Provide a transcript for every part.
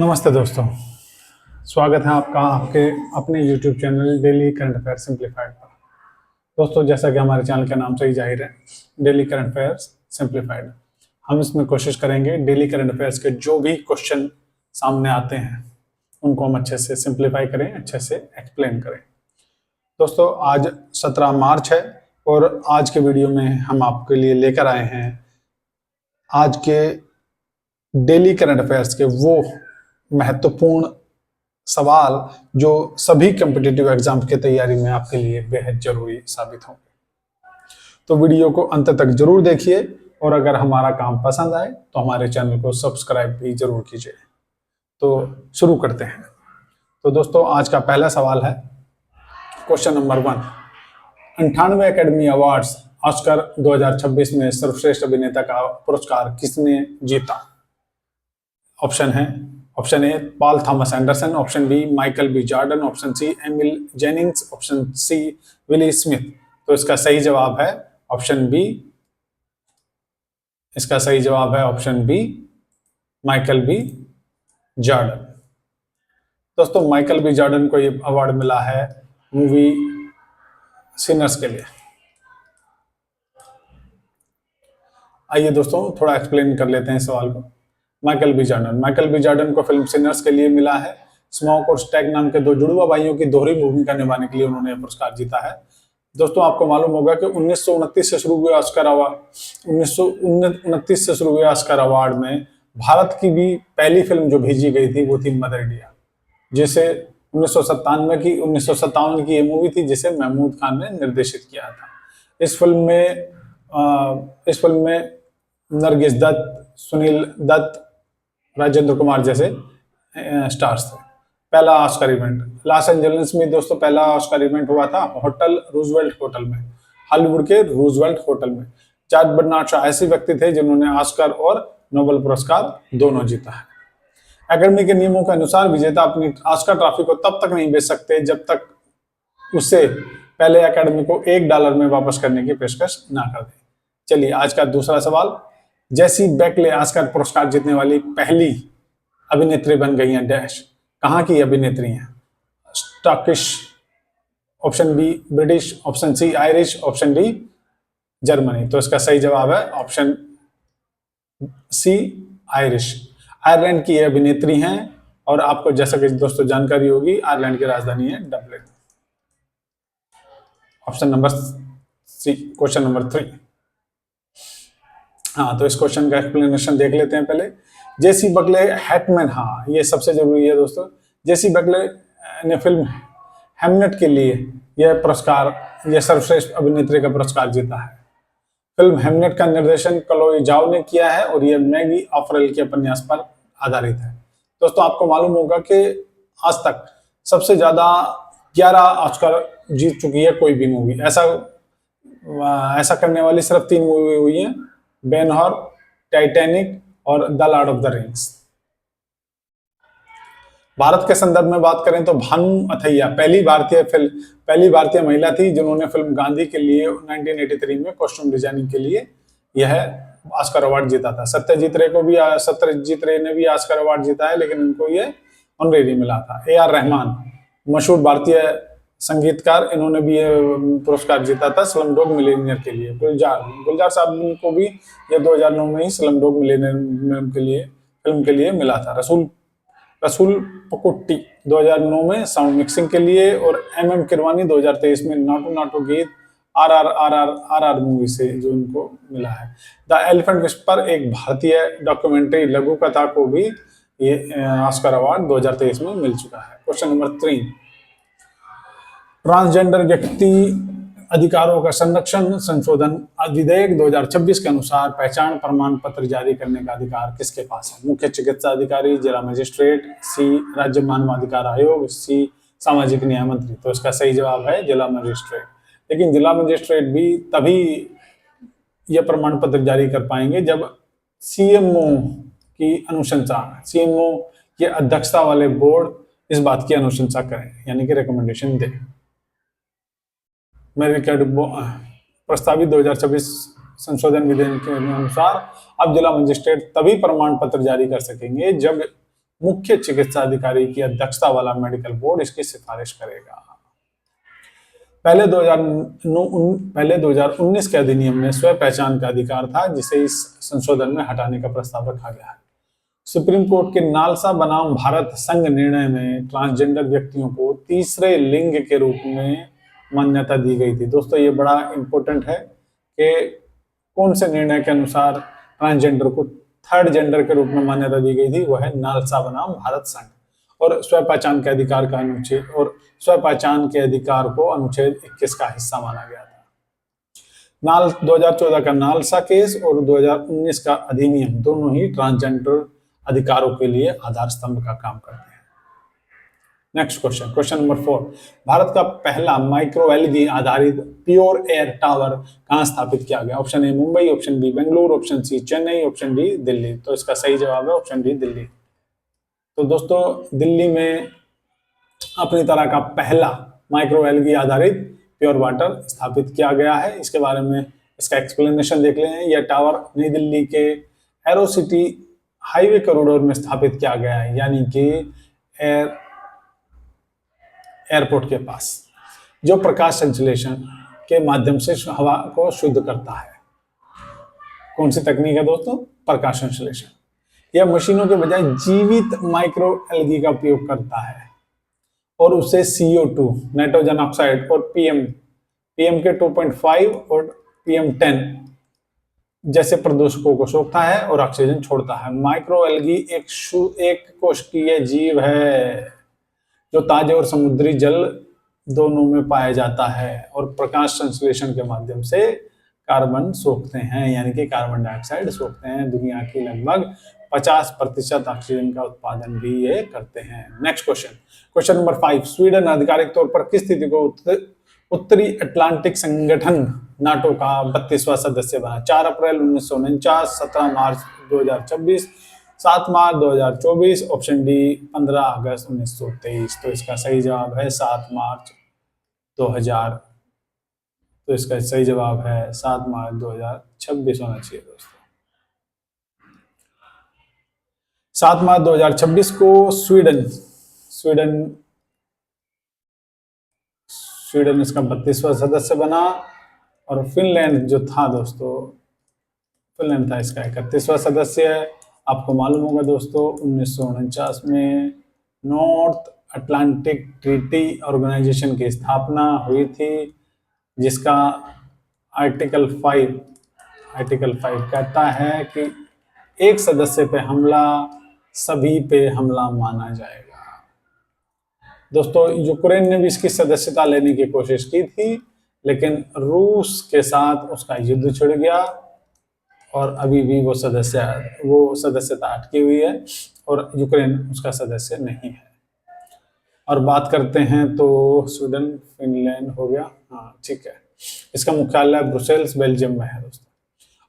नमस्ते दोस्तों, स्वागत है आपका आपके अपने YouTube channel daily current affair simplified पर। दोस्तों, जैसा कि हमारे चैनल का नाम से ही जाहिर है, डेली करंट अफेयर्स सिंप्लीफाइड। हम इसमें कोशिश करेंगे डेली करंट अफेयर्स के जो भी क्वेश्चन सामने आते हैं उनको हम अच्छे से सिंप्लीफाई करें, अच्छे से एक्सप्लेन करें। दोस्तों, आज 17 मार्च है और आज के वीडियो में हम आपके लिए लेकर आए हैं आज के डेली करंट अफेयर्स के वो महत्वपूर्ण सवाल जो सभी कॉम्पिटिटिव एग्जाम की तैयारी में आपके लिए बेहद जरूरी साबित होंगे। तो वीडियो को अंत तक जरूर देखिए और अगर हमारा काम पसंद आए तो हमारे चैनल को सब्सक्राइब भी जरूर कीजिए। तो शुरू करते हैं। तो दोस्तों, आज का पहला सवाल है क्वेश्चन नंबर 1। 98वें एकेडमी अवार्ड्स ऑस्कर 2026 में सर्वश्रेष्ठ अभिनेता का पुरस्कार किसने जीता? Option A Paul Thomas Anderson, option B Michael B Jordan, option C Emil Jannings, option C Willie Smith. तो इसका सही जवाब है ऑप्शन बी। इसका सही जवाब है option B, Michael B Jordan. दोस्तों, माइकल बी जॉर्डन को ये अवार्ड मिला है मूवी सिनर्स के लिए। आइए दोस्तों, थोड़ा एक्सप्लेन कर लेते हैं सवाल को। माइकल बी जॉर्डन को फिल्म सिनर्स के लिए मिला है। स्मोक और स्टैग नाम के दो जुड़वा भाइयों की दोहरी भूमिका निभाने के लिए उन्होंने पुरस्कार जीता है। दोस्तों, आपको मालूम होगा कि 1929 से शुरू हुए ऑस्कर अवार्ड में भारत की भी पहली फिल्म जो भेजी गई थी वो थी मदर इंडिया, जिसे 1957 की ये मूवी थी जिसे महमूद खान ने निर्देशित किया था। इस फिल्म में नरगिस दत्त, सुनील दत्त, राजेंद्र कुमार जैसे स्टार्स थे। पहला ऑस्कर इवेंट लॉस एंजलिस में दोस्तों पहला ऑस्कर इवेंट हुआ था रूजवेल्ट होटल में, हॉलीवुड के रूजवेल्ट होटल में। जॉर्ज बर्नार्ड शॉ ऐसे व्यक्ति थे जिन्होंने ऑस्कर और नोबेल पुरस्कार दोनों जीता है। एकेडमी के नियमों के अनुसार विजेता अपनी ऑस्कर ट्रॉफी को तब तक नहीं बेच सकते जब तक उससे पहले एकेडमी को $1 में वापस करने की पेशकश ना कर दे। चलिए, आज का दूसरा सवाल। जेसी बेकले ऑस्कर पुरस्कार जीतने वाली पहली अभिनेत्री बन गई हैं डैश। कहाँ की अभिनेत्री हैं? Scottish, option B British, option C Irish, option D Germany. तो इसका सही जवाब है ऑप्शन सी आयरिश। आयरलैंड की अभिनेत्री हैं और आपको जैसा कि दोस्तों जानकारी होगी आयरलैंड की राजधानी है Dublin. Option number C, question number 3। हाँ, तो इस क्वेश्चन का एक्सप्लेनेशन देख लेते हैं पहले। जेसी बकले हैटमैन, हाँ ये सबसे जरूरी है दोस्तों। जेसी बकले ने फिल्म हेमनेट के लिए यह सर्वश्रेष्ठ अभिनेत्री का पुरस्कार जीता है। फिल्म हेमनेट का निर्देशन क्लोई झाओ ने किया है और यह मैगी ऑफरेल के उपन्यास पर आधारित है। दोस्तों, आपको मालूम होगा कि आज तक सबसे ज्यादा 11 ऑस्कर जीत चुकी है कोई भी मूवी। ऐसा करने वाली सिर्फ 3 मूवी हुई है, बेन-हर, टाइटैनिक और the Lord of the rings. Bharat के संदर्भ में बात करें तो भानु अथैया पहली भारतीय महिला थी जिन्होंने फिल्म गांधी के लिए 1983 में कॉस्ट्यूम डिजाइनिंग के लिए यह ऑस्कर अवार्ड जीता था। सत्यजीत रे ने भी ऑस्कर अवार्ड जीता है, लेकिन उनको ये ऑनरेरी मिला था। A.R. रहमान मशहूर भारतीय संगीतकार, इन्होंने भी ये पुरस्कार जीता था स्लमडॉग मिलियनेयर के लिए। गुलजार साहब को भी ये 2009 में ही स्लमडॉग मिलियनेयर फिल्म के लिए मिला था। रसूल पकुट्टी 2009 में साउंड मिक्सिंग के लिए और MM किरवानी 2023 में नाटू नाटू गीत RRR मूवी से जो उनको मिला है। द एलिफेंट विस्पर एक भारतीय डॉक्यूमेंट्री लघु कथा को भी ये ऑस्कर अवार्ड 2023 में मिल चुका है। Question number 3। ट्रांसजेंडर व्यक्ति अधिकारों का संरक्षण संशोधन विधेयक 2026 के अनुसार पहचान प्रमाण पत्र जारी करने का अधिकार किसके पास है? मुख्य चिकित्सा अधिकारी, जिला मजिस्ट्रेट, सी राज्य मानवाधिकार आयोग, सी सामाजिक न्याय मंत्री। तो इसका सही जवाब है जिला मजिस्ट्रेट। लेकिन जिला मजिस्ट्रेट भी तभी यह प्रमाण पत्र जारी कर पाएंगे जब CMO की अध्यक्षता वाले बोर्ड इस बात की अनुशंसा करें, यानी कि रिकमेंडेशन दे। प्रस्तावित 2026 संशोधन विधेयक के अनुसार अब जिला मजिस्ट्रेट तभी प्रमाण पत्र जारी कर सकेंगे जब मुख्य चिकित्सा अधिकारी की अध्यक्षता वाला मेडिकल बोर्ड इसकी सिफारिश करेगा। पहले 2019 के अधिनियम में स्व पहचान का अधिकार था, जिसे इस संशोधन में हटाने का प्रस्ताव रखा गया है। सुप्रीम कोर्ट के नालसा बनाम भारत संघ निर्णय में ट्रांसजेंडर व्यक्तियों को तीसरे लिंग के रूप में मान्यता दी गई थी। दोस्तों ये बड़ा इंपॉर्टेंट है कि कौन से निर्णय के अनुसार ट्रांसजेंडर को थर्ड जेंडर के रूप में मान्यता दी गई थी, वह है नालसा बनाम भारत संघ। और स्व पहचान के अधिकार का अनुच्छेद और स्व पहचान के अधिकार को अनुच्छेद 21 का हिस्सा माना गया था। 2014 का नालसा केस और 2019 का अधिनियम दोनों ही ट्रांसजेंडर अधिकारों के लिए आधार स्तंभ का काम करते हैं। नेक्स्ट क्वेश्चन नंबर 4, भारत का पहला माइक्रो एलईडी आधारित प्योर एयर टावर कहां स्थापित किया गया? Option A Mumbai, option B Bengaluru, option C Chennai, option D Delhi. तो इसका सही जवाब है ऑप्शन डी दिल्ली। तो दोस्तों दिल्ली में अपनी तरह का पहला माइक्रो एलईडी आधारित प्योर वाटर स्थापित किया गया है। इसके बारे में इसका एक्सप्लेनेशन देख लें। यह टावर नई दिल्ली के एरो सिटी हाईवे कॉरिडोर में स्थापित किया गया है, यानी कि एयरपोर्ट के पास, जो प्रकाश संश्लेषण के माध्यम से हवा को शुद्ध करता है। कौन सी तकनीक है दोस्तों? प्रकाश संश्लेषण। यह मशीनों के बजाय जीवित माइक्रो एलगी का उपयोग करता है और उसे CO2 नाइट्रोजन ऑक्साइड और PM के 2.5 और PM10 जैसे प्रदूषकों को सोखता है और ऑक्सीजन छोड़ता है। माइक्रो एलगी एक कोशिकीय जीव है जो ताजे और समुद्री जल दोनों में पाया जाता है और प्रकाश संश्लेषण के माध्यम से कार्बन सोखते हैं, यानी कि कार्बन डाइऑक्साइड सोखते हैं। दुनिया की लगभग 50% ऑक्सीजन का उत्पादन भी ये करते हैं। नेक्स्ट क्वेश्चन नंबर 5, स्वीडन आधिकारिक तौर पर किस तिथि को उत्तरी अटलांटिक संगठन नाटो का 32वां सदस्य बना? 4 अप्रैल 1949, 17 मार्च 2026, 7 मार्च 2024, ऑप्शन डी 15 अगस्त 1923। तो इसका सही जवाब है 7 मार्च 2000। तो इसका सही जवाब है 7 मार्च 2026 होना चाहिए दोस्तों। 7 मार्च 2026 को स्वीडन इसका 32वां सदस्य बना और फिनलैंड जो था दोस्तों, फिनलैंड था इसका 31वां सदस्य। आपको मालूम होगा दोस्तों 1949 में नॉर्थ अटलांटिक ट्रीटी ऑर्गेनाइजेशन की स्थापना हुई थी, जिसका आर्टिकल 5 कहता है कि एक सदस्य पे हमला सभी पे हमला माना जाएगा। दोस्तों यूक्रेन ने भी इसकी सदस्यता लेने की कोशिश की थी, लेकिन रूस के साथ उसका युद्ध छिड़ गया और अभी भी वो सदस्यता अटकी हुई है और यूक्रेन उसका सदस्य नहीं है। और बात करते हैं तो स्वीडन फिनलैंड हो गया, हाँ ठीक है। इसका मुख्यालय ब्रुसेल्स बेल्जियम में है दोस्तों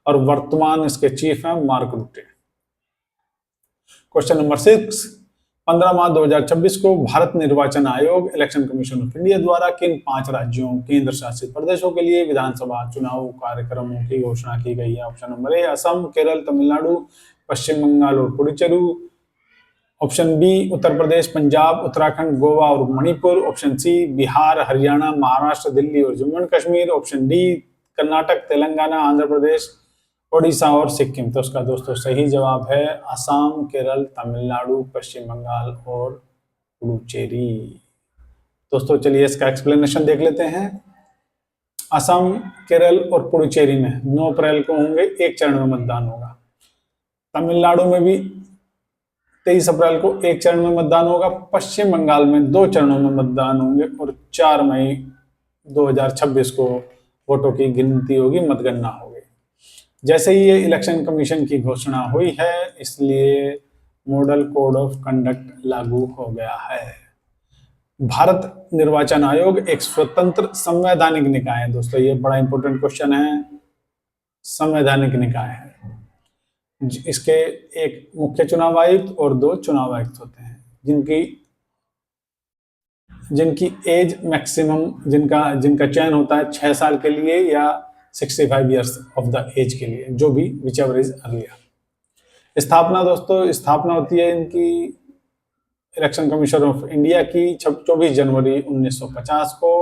और वर्तमान इसके चीफ हैं मार्क रूटे। क्वेश्चन नंबर 6, 15 मार्च 2026 को भारत निर्वाचन आयोग इलेक्शन कमीशन ऑफ इंडिया द्वारा किन 5 राज्यों केंद्र शासित प्रदेशों के लिए विधानसभा चुनाव कार्यक्रमों की घोषणा की गई है? Option number A Assam, Kerala, Tamil Nadu, Paschim Bengal और पुडुचेरी। ऑप्शन बी उत्तर प्रदेश, पंजाब, उत्तराखंड, गोवा और मणिपुर। ऑप्शन सी बिहार, हरियाणा, महाराष्ट्र, दिल्ली और Jammu and Kashmir. Option D Karnataka, Telangana, Andhra Pradesh, Odisha और सिक्किम। तो उसका दोस्तों सही जवाब है असम, केरल, तमिलनाडु, पश्चिम बंगाल और पुडुचेरी। दोस्तों चलिए इसका एक्सप्लेनेशन देख लेते हैं। असम, केरल और पुडुचेरी में 9 अप्रैल को होंगे, एक चरण में मतदान होगा। तमिलनाडु में भी 23 अप्रैल को एक चरण में मतदान होगा। पश्चिम बंगाल में 2 चरणों में मतदान होंगे और 4 मई 2026 को वोटों की गिनती होगी, मतगणना होगी। जैसे ही ये इलेक्शन कमीशन की घोषणा हुई है, इसलिए मॉडल कोड ऑफ कंडक्ट लागू हो गया है। भारत निर्वाचन आयोग एक स्वतंत्र संवैधानिक निकाय है दोस्तों, ये बड़ा इंपॉर्टेंट क्वेश्चन है। संवैधानिक निकाय है, इसके एक मुख्य चुनाव आयुक्त और 2 चुनाव आयुक्त होते हैं, जिनकी एज मैक्सिमम जिनका चयन होता है 6 साल के लिए या 65 ईयर्स ऑफ द एज के लिए, जो भी विच एवर इज अर्लियर। स्थापना दोस्तों, स्थापना होती है इनकी इलेक्शन कमीशन ऑफ इंडिया की 24 जनवरी 1950 को,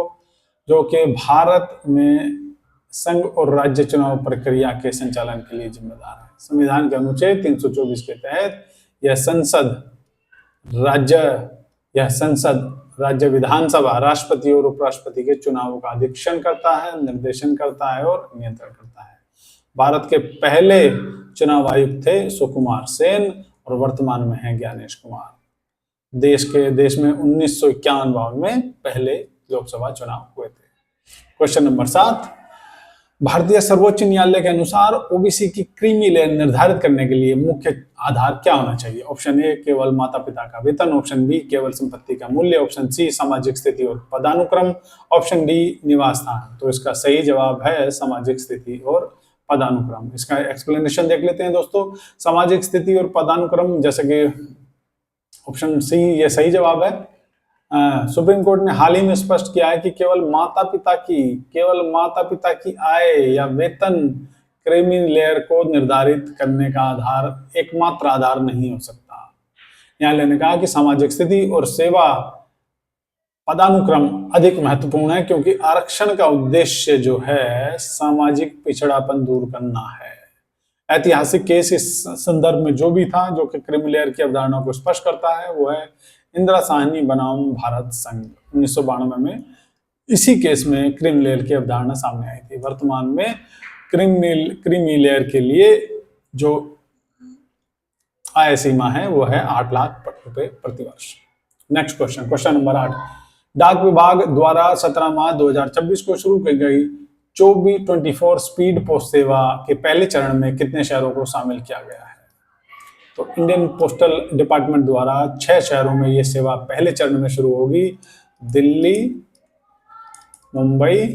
जो कि भारत में संघ और राज्य चुनाव प्रक्रिया के संचालन के लिए जिम्मेदार है। संविधान के अनुच्छेद 324 के तहत यह संसद राज्य विधानसभा राष्ट्रपति और उपराष्ट्रपति के चुनावों का अधीक्षण करता है, निर्देशन करता है और नियंत्रण करता है। भारत के पहले चुनाव आयुक्त थे सुकुमार सेन और वर्तमान में हैं ज्ञानेश कुमार। देश में 1951 में पहले लोकसभा चुनाव हुए थे। क्वेश्चन नंबर 7, भारतीय सर्वोच्च न्यायालय के अनुसार ओबीसी की क्रीमी लेयर निर्धारित करने के लिए मुख्य आधार क्या होना चाहिए? ऑप्शन ए केवल माता पिता का वेतन, ऑप्शन बी केवल संपत्ति का मूल्य, ऑप्शन सी सामाजिक स्थिति और पदानुक्रम, ऑप्शन डी निवास स्थान। तो इसका सही जवाब है सामाजिक स्थिति और पदानुक्रम। इसका एक्सप्लेनेशन देख लेते हैं दोस्तों। सामाजिक स्थिति और पदानुक्रम, जैसे कि ऑप्शन सी ये सही जवाब है। सुप्रीम कोर्ट ने हाल ही में स्पष्ट किया है कि केवल माता पिता की आय या वेतन क्रीमी लेयर को निर्धारित करने का एकमात्र आधार नहीं हो सकता। न्यायालय ने कहा कि सामाजिक स्थिति और सेवा पदानुक्रम अधिक महत्वपूर्ण है, क्योंकि आरक्षण का उद्देश्य जो है सामाजिक पिछड़ापन दूर करना है। ऐतिहासिक केस इस संदर्भ में जो भी था, जो कि क्रीमी लेयर की अवधारणा को स्पष्ट करता है, वो है इंदिरा साहनी बनाम भारत संघ। 1992 में इसी केस में क्रीमी लेयर की अवधारणा सामने आई थी। वर्तमान में क्रीमी लेयर के लिए जो आय सीमा है वो है 8 लाख रुपए प्रति वर्ष। नेक्स्ट क्वेश्चन नंबर 8, डाक विभाग द्वारा 17 मार्च 2026 को शुरू की गई 24 स्पीड पोस्ट सेवा के पहले चरण में कितने शहरों को शामिल किया गया है? तो इंडियन पोस्टल डिपार्टमेंट द्वारा 6 शहरों में यह सेवा पहले चरण में शुरू होगी। दिल्ली, मुंबई,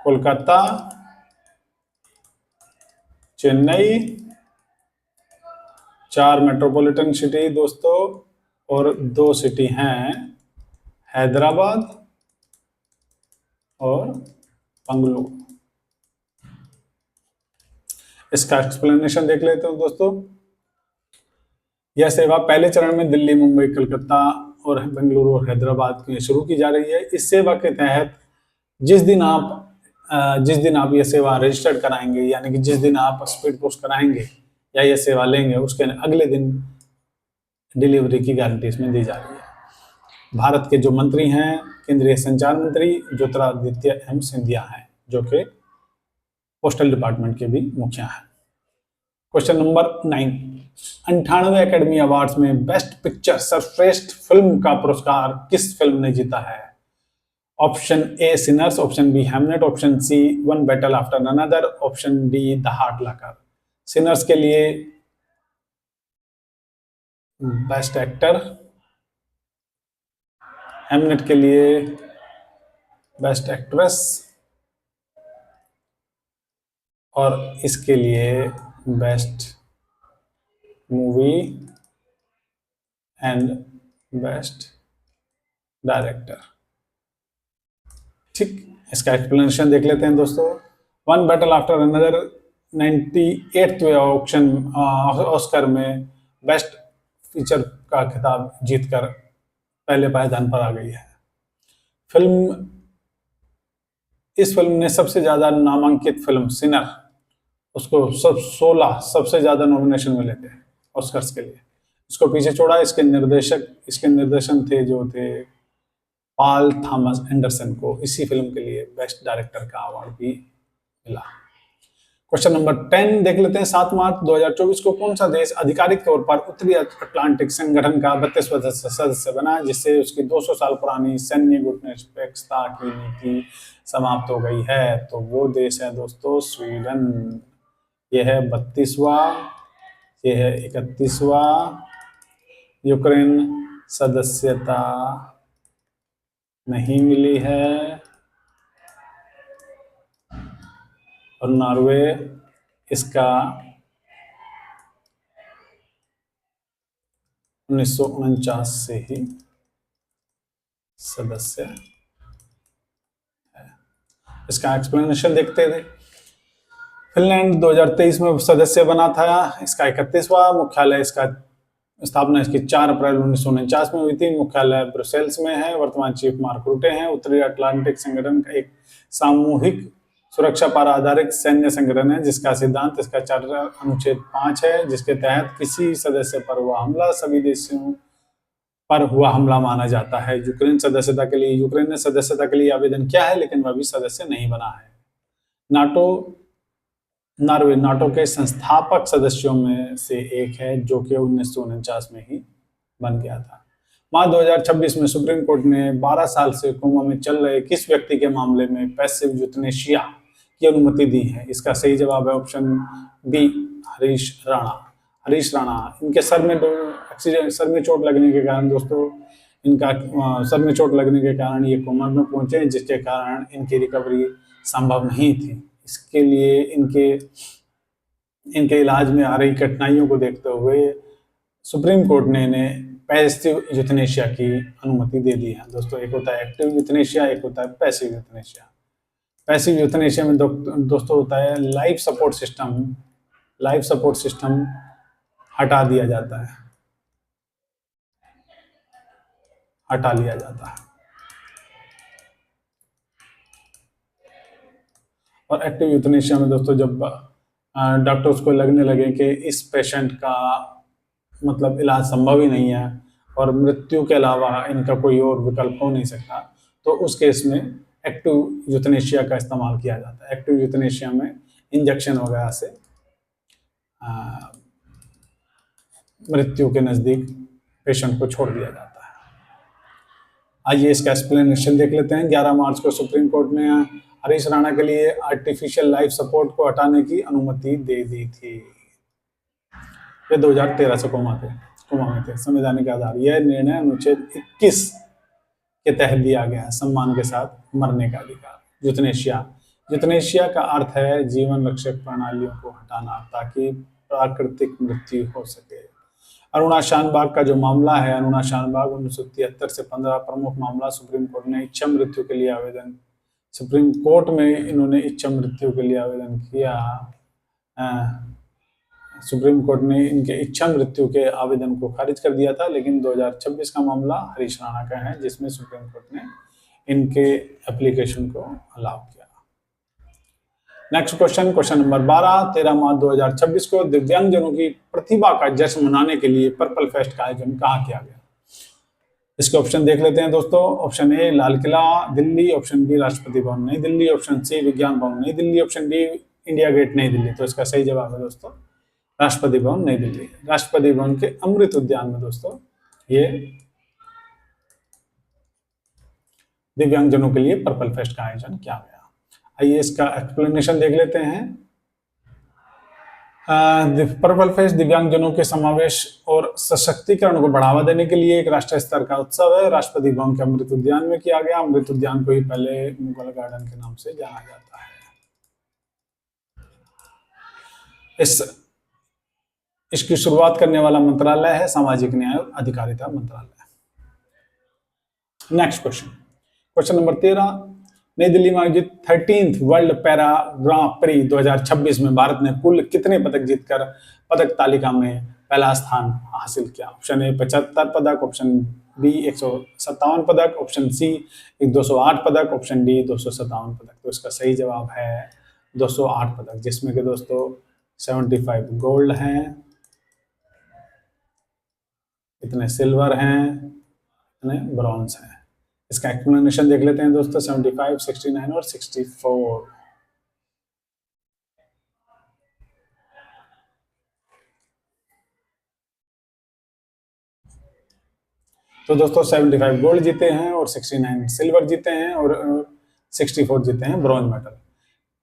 कोलकाता, चेन्नई, 4 मेट्रोपॉलिटन सिटी दोस्तों, और 2 सिटी हैं हैदराबाद और बंगलुरु। इसका एक्सप्लेनेशन देख लेते हैं दोस्तों। यह सेवा पहले चरण में दिल्ली, मुंबई, कलकत्ता और बेंगलुरु और हैदराबाद में शुरू की जा रही है। इस सेवा के तहत जिस दिन आप यह सेवा रजिस्टर्ड कराएंगे, यानी कि जिस दिन आप स्पीड पोस्ट कराएंगे या यह सेवा लेंगे, उसके अगले दिन डिलीवरी की गारंटी इसमें दी जा रही है। भारत के जो मंत्री हैं, केंद्रीय संचार मंत्री ज्योतिरादित्य एम सिंधिया हैं, जो कि पोस्टल डिपार्टमेंट के भी मुखिया हैं। क्वेश्चन नंबर 9, 98 एकेडमी अवार्ड्स में बेस्ट पिक्चर सर्वश्रेष्ठ फिल्म का पुरस्कार किस फिल्म ने जीता है? Option A Sinners, option B Hamlet, option C one battle after another, option D the heart locker. Sinners के लिए बेस्ट एक्टर, हैमलेट के लिए बेस्ट एक्ट्रेस और इसके लिए best movie and best director. ठीक, इसका एक्सप्लेनेशन देख लेते हैं दोस्तों। वन बैटल आफ्टर अनदर 98वें ऑस्कर में बेस्ट फीचर का खिताब जीतकर पहले पायदान पर आ गई है। इस फिल्म ने सबसे ज्यादा नामांकित फिल्म सिनर, उसको 16 सबसे ज्यादा नॉमिनेशन मिले थे ऑस्कर्स के लिए। इसको पीछे छोड़ा। इसके निर्देशन थे जो थे पॉल थॉमस एंडरसन को इसी फिल्म के लिए बेस्ट डायरेक्टर का अवार्ड भी मिला। क्वेश्चन नंबर 10 देख लेते हैं। 7 मार्च 2024 को कौन सा देश आधिकारिक तौर पर उत्तरी अटलांटिक संगठन का 32वां सदस्य बना, जिससे उसकी 200 साल पुरानी सैन्य गुटनिरपेक्षता की नीति समाप्त हो गई है? तो वो देश है दोस्तों स्वीडन। यह है 32वां, यह है 31वां। यूक्रेन सदस्यता नहीं मिली है और नॉर्वे इसका 1949 से ही सदस्य है। इसका एक्सप्लेनेशन देखते थे। फिनलैंड 2023 में सदस्य बना था। इसका 31वां मुख्यालय इसका स्थापना इसकी 4 अप्रैल 1949 में हुई थी। मुख्यालय ब्रुसेल्स में है। वर्तमान चीफ मार्क रुटे हैं। उत्तरी अटलांटिक संगठन का एक सामूहिक सुरक्षा पर आधारित सैन्य संगठन है जिसका सिद्धांत इसका चार्टर अनुच्छेद 5 है, जिसके तहत किसी सदस्य पर हुआ हमला सभी देशों पर हुआ हमला माना जाता है। यूक्रेन ने सदस्यता के लिए आवेदन किया है, लेकिन वह भी सदस्य नहीं बना है। नॉर्वे नाटो के संस्थापक सदस्यों में से एक है, जो कि 1949 में ही बन गया था। मार्च 2026 में सुप्रीम कोर्ट ने 12 साल से कोमा में चल रहे किस व्यक्ति के मामले में पैसिव यूथनेशिया की अनुमति दी है? इसका सही जवाब है ऑप्शन बी, हरीश राणा। इनके सर में चोट लगने के कारण दोस्तों, इनका सर में चोट लगने के कारण ये कोमा में पहुंचे, जिसके कारण इनकी रिकवरी संभव नहीं थी। इसके लिए इनके इलाज में आ रही कठिनाइयों को देखते हुए सुप्रीम कोर्ट ने इन्हें पैसिव यूथनेशिया की अनुमति दे दी है। दोस्तों, एक होता है एक्टिव यूथनेशिया, एक होता है पैसिव यूथनेशिया। पैसिव यूथनेशिया में दोस्तों होता है लाइफ सपोर्ट सिस्टम हटा लिया जाता है। और एक्टिव यूथनेशिया में दोस्तों जब डॉक्टर्स को लगने लगे कि इस पेशेंट का मतलब इलाज संभव ही नहीं है और मृत्यु के अलावा इनका कोई और विकल्प हो नहीं सकता, तो उस केस में एक्टिव यूथनेशिया का इस्तेमाल किया जाता है। एक्टिव यूथनेशिया में इंजेक्शन वगैरह से मृत्यु के नज़दीक पेशेंट को छोड़ दिया जाता है। आइए इसका एक्सप्लेनेशन देख लेते हैं। 11 मार्च को सुप्रीम कोर्ट ने हरीश राणा के लिए आर्टिफिशियल लाइफ सपोर्ट को हटाने की अनुमति दे दी थी। ये 2013 से कोमा में थे। संवैधानिक आधार, यह निर्णय अनुच्छेद 21 के तहत दिया गया है। सम्मान के साथ मरने का अधिकार। यूथनेशिया का अर्थ है जीवन रक्षक प्रणालियों को हटाना ताकि प्राकृतिक मृत्यु हो सके। अरुणा शानबाग का जो मामला है, अरुणा शानबाग 1973 से 15 प्रमुख मामला सुप्रीम कोर्ट में इच्छा मृत्यु के लिए आवेदन किया। सुप्रीम कोर्ट ने इनके इच्छा मृत्यु के आवेदन को खारिज कर दिया था, लेकिन 2026 का मामला हरीश राणा का है, जिसमें सुप्रीम कोर्ट ने इनके एप्लीकेशन को अलाउ किया। नेक्स्ट क्वेश्चन नंबर 12, 13 मार्च 2026 को दिव्यांगजनों की प्रतिभा का जश्न मनाने के लिए पर्पल फेस्ट का आयोजन कहाँ किया गया? इसके ऑप्शन देख लेते हैं दोस्तों। Option A Lal Qila Delhi, option B Rashtrapati Bhavan Nai Delhi, option C Vigyan Bhavan Nai Delhi, option D India Gate Nai Delhi. तो इसका सही जवाब है दोस्तों राष्ट्रपति भवन नई दिल्ली। राष्ट्रपति भवन के अमृत उद्यान में दोस्तों ये दिव्यांगजनों के लिए पर्पल फेस्ट का आयोजन किया गया। आइए इसका एक्सप्लेनेशन देख लेते हैं। पर्पल फेस्ट दिव्यांगजनों के समावेश और सशक्तिकरण को बढ़ावा देने के लिए एक राष्ट्रीय स्तर का उत्सव है। राष्ट्रपति भवन के अमृत उद्यान में किया गया। अमृत उद्यान को ही पहले मुगल गार्डन के नाम से जाना जाता है। इसकी शुरुआत करने वाला मंत्रालय है सामाजिक न्याय और अधिकारिता मंत्रालय। नेक्स्ट क्वेश्चन नंबर 13, नई दिल्ली में आयोजित 13th वर्ल्ड पैरा ग्रां प्री 2026 में भारत ने कुल कितने पदक जीतकर पदक तालिका में पहला स्थान हासिल किया? ऑप्शन ए 75 पदक, ऑप्शन बी 157 पदक, ऑप्शन सी 208 पदक, ऑप्शन डी 257 पदक। तो इसका सही जवाब है 208 पदक, जिसमें के दोस्तों 75 गोल्ड हैं, इतने सिल्वर हैं, इतने ब्रॉन्ज हैं। इसका एक्सप्लेनेशन देख लेते हैं दोस्तों। 75, 69 और 64। तो दोस्तों 75 गोल्ड जीते हैं और 69 सिल्वर जीते हैं और 64 जीते हैं bronze medal.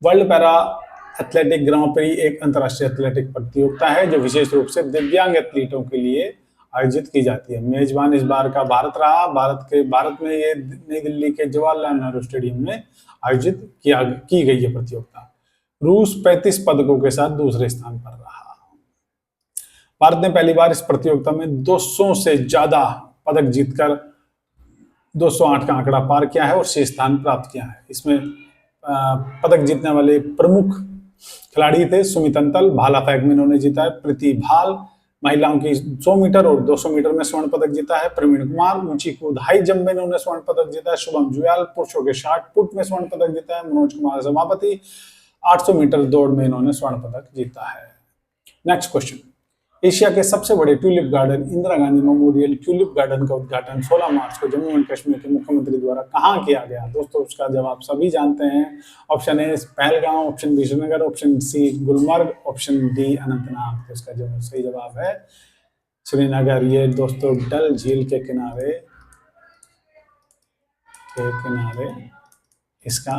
World para athletic grand prix एक अंतर्राष्ट्रीय एथलेटिक प्रतियोगिता है जो विशेष रूप से दिव्यांग एथलीटों के लिए आयोजित की जाती है। मेजबान इस बार का भारत रहा। भारत में ये नई दिल्ली के जवाहरलाल नेहरू स्टेडियम में आयोजित की गई है प्रतियोगिता। रूस 35 पदकों के साथ दूसरे स्थान पर रहा। भारत ने पहली बार इस प्रतियोगिता में 200 से ज्यादा पदक जीतकर 208 का आंकड़ा पार किया है और 6 स्थान प्राप्त किया है। इसमें पदक जीतने वाले प्रमुख खिलाड़ी थे सुमित अंतल, भाला फेंक में इन्होंने जीता है, प्रीति भाल, महिलाओं की 100 मीटर और 200 मीटर में स्वर्ण पदक जीता है प्रवीण कुमार। ऊंची कूद हाई जंप में इन्होंने स्वर्ण पदक जीता है शुभम जुयाल। पुरुषों के 60 फुट में स्वर्ण पदक जीता है मनोज कुमार सभापति। 800 मीटर दौड़ में इन्होंने स्वर्ण पदक जीता है। नेक्स्ट क्वेश्चन, एशिया के सबसे बड़े tulip garden Indira Gandhi memorial tulip garden का उद्घाटन 16 मार्च को जम्मू एंड कश्मीर के मुख्यमंत्री द्वारा कहां किया गया? दोस्तों उसका जवाब सभी जानते हैं। Option A Pahalgam, option B Srinagar, option C Gulmarg, option D Anantnag. तो इसका जो सही जवाब है श्रीनगर। ये दोस्तों डल झील के किनारे इसका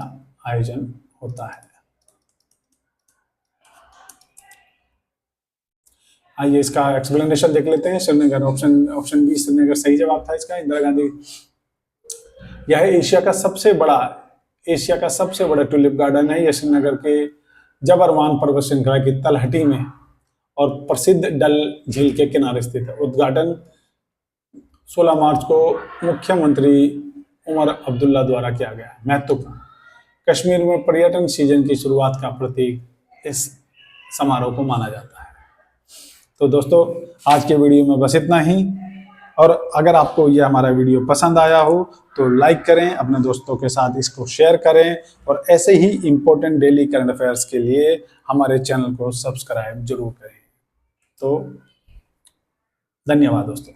आयोजन होता है। आइए इसका एक्सप्लेनेशन देख लेते हैं। श्रीनगर, ऑप्शन बी श्रीनगर सही जवाब था इसका। इंदिरा गांधी, यह एशिया का सबसे बड़ा ट्यूलिप गार्डन है। यह श्रीनगर के जबरवान पर्वत श्रृंखला की तलहटी में और प्रसिद्ध डल झील के किनारे स्थित है। उद्घाटन 16 मार्च को मुख्यमंत्री उमर अब्दुल्ला द्वारा किया गया। महत्वपूर्ण, कश्मीर में पर्यटन सीजन की शुरुआत का प्रतीक इस समारोह को माना जाता है। तो दोस्तों आज के वीडियो में बस इतना ही, और अगर आपको यह हमारा वीडियो पसंद आया हो तो लाइक करें, अपने दोस्तों के साथ इसको शेयर करें, और ऐसे ही इम्पोर्टेंट डेली करंट अफेयर्स के लिए हमारे चैनल को सब्सक्राइब जरूर करें। तो धन्यवाद दोस्तों।